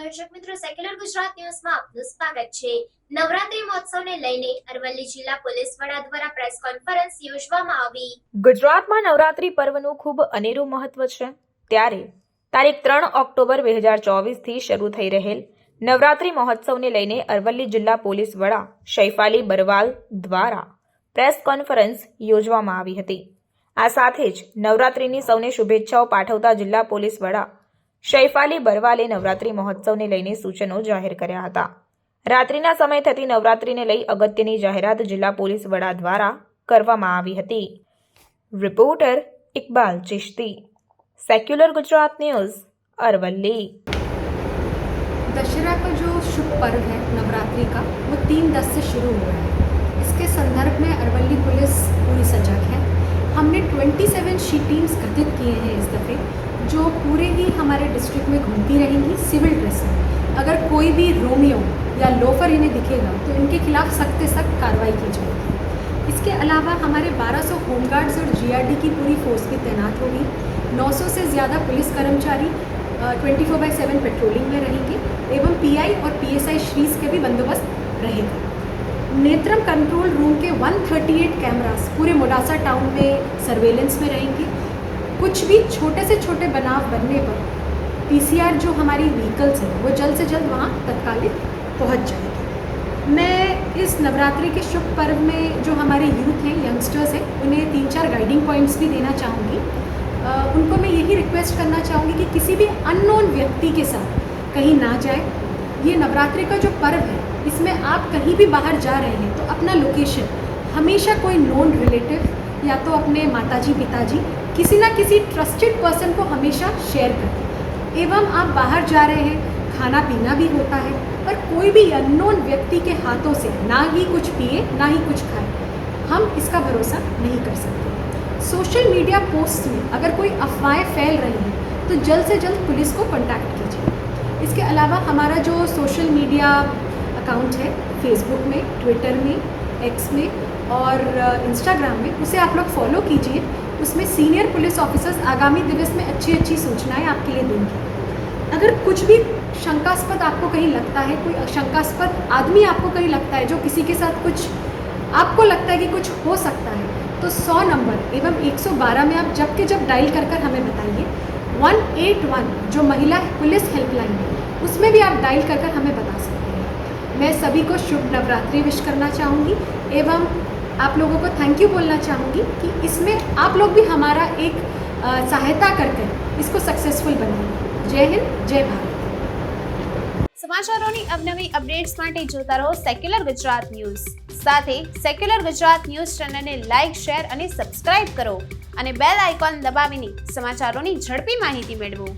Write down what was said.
દર્શક મિત્રો, સેક્યુલર ગુજરાત ન્યૂઝમાં આપનું સ્વાગત છે। નવરાત્રી મહોત્સવને લઈને અરવલ્લી જિલ્લા પોલીસ વડા દ્વારા પ્રેસ કોન્ફરન્સ યોજવામાં આવી। ગુજરાતમાં નવરાત્રી પર્વનું ખૂબ અનેરું મહત્વ છે, ત્યારે તારીખ 3 ઓક્ટોબર 2024 થી શરૂ થઈ રહેલ નવરાત્રી મહોત્સવને લઈને અરવલ્લી જિલ્લા પોલીસ વડા શૈફાલી બરવાલ દ્વારા પ્રેસ કોન્ફરન્સ યોજવામાં આવી હતી। આ સાથે જ નવરાત્રીની સૌને શુભેચ્છાઓ પાઠવતા જિલ્લા પોલીસ વડા શૈફાલી બરવાલે નવરાત્રી મહોત્સવને લઈને સૂચનો જાહેર કર્યા હતા। રાત્રિના સમય થતી નવરાત્રીને લઈ અગત્યની જાહેરાત જિલ્લા પોલીસ વડા દ્વારા કરવામાં આવી હતી। Reporter Iqbal Chishti, secular Gujarat news, Aravalli. Dussehra का जो शुभ पर्व है नवरात्रि का, वो 3/10 से शुरू हो रहा है। इसके संदर्भ में अरवल्ली पुलिस पूरी सजग है। हमने 27 शी टीम्स गठित किए हैं इस दफ़े, जो पूरे ही हमारे डिस्ट्रिक्ट में घूमती रहेंगी सिविल ड्रेस में। अगर कोई भी रोमियो या लोफर इन्हें दिखेगा तो इनके खिलाफ सख्त से सख्त कार्रवाई की जाएगी। इसके अलावा हमारे 1200 होमगार्ड्स और जीआरडी की पूरी फोर्स भी तैनात होगी। 900 से ज़्यादा पुलिस कर्मचारी 24/7 पेट्रोलिंग में रहेंगे एवं पीआई और पीएसआई श्रीज के भी बंदोबस्त रहेगा। नेत्रम कंट्रोल रूम के 138 कैमरास पूरे मोडासा टाउन में सर्वेलेंस में रहेंगे। कुछ भी छोटे से छोटे बनाव बनने पर पीसीआर जो हमारी व्हीकल्स हैं वो जल्द से जल्द वहाँ तत्कालिक पहुँच जाएगी। मैं इस नवरात्रि के शुभ पर्व में जो हमारे यूथ हैं, यंगस्टर्स हैं, उन्हें 3-4 गाइडिंग पॉइंट्स भी देना चाहूँगी। उनको मैं यही रिक्वेस्ट करना चाहूँगी कि किसी भी अननोन व्यक्ति के साथ कहीं ना जाए। ये नवरात्रि का जो पर्व है, इसमें आप कहीं भी बाहर जा रहे हैं तो अपना लोकेशन हमेशा कोई नोन रिलेटिव या तो अपने माताजी पिताजी किसी ना किसी ट्रस्टेड पर्सन को हमेशा शेयर करें। एवं आप बाहर जा रहे हैं, खाना पीना भी होता है, पर कोई भी अननोन व्यक्ति के हाथों से ना ही कुछ पिए ना ही कुछ खाए, हम इसका भरोसा नहीं कर सकते। सोशल मीडिया पोस्ट में अगर कोई अफवाहें फैल रही हैं तो जल्द से जल्द पुलिस को कॉन्टैक्ट कीजिए। इसके अलावा हमारा जो सोशल मीडिया अकाउंट है, फेसबुक में, ट्विटर में, एक्स में और इंस्टाग्राम में, उसे आप लोग फॉलो कीजिए। उसमें सीनियर पुलिस ऑफिसर्स आगामी दिवस में अच्छी अच्छी सूचनाएं आपके लिए देंगे। अगर कुछ भी शंकास्पद आपको कहीं लगता है, कोई शंकास्पद आदमी आपको कहीं लगता है जो किसी के साथ कुछ आपको लगता है कि कुछ हो सकता है, तो 100 नंबर एवं 112 में आप जब के जब डायल कर कर हमें बताइए। 181 जो महिला पुलिस हेल्पलाइन है, उसमें भी आप डायल कर कर हमें बता सकते हैं। मैं सभी को शुभ नवरात्रि विश करना चाहूँगी एवं आप लोगों को थैंक यू बोलना चाहूँगी कि इसमें आप लोग भी हमारा एक सहायता करके इसको सक्सेसफुल बनाएंगे। जय हिंद, जय भारत। સમાચારોની અવનવી અપડેટ્સ માટે જોતા રહો સેક્યુલર ગુજરાત ન્યૂઝ। સાથે સેક્યુલર ગુજરાત ન્યૂઝ ચેનલને લાઇક, શેર અને સબસ્ક્રાઇબ કરો અને બેલ આઇકોન દબાવીને સમાચારોની ઝડપી માહિતી મેળવો।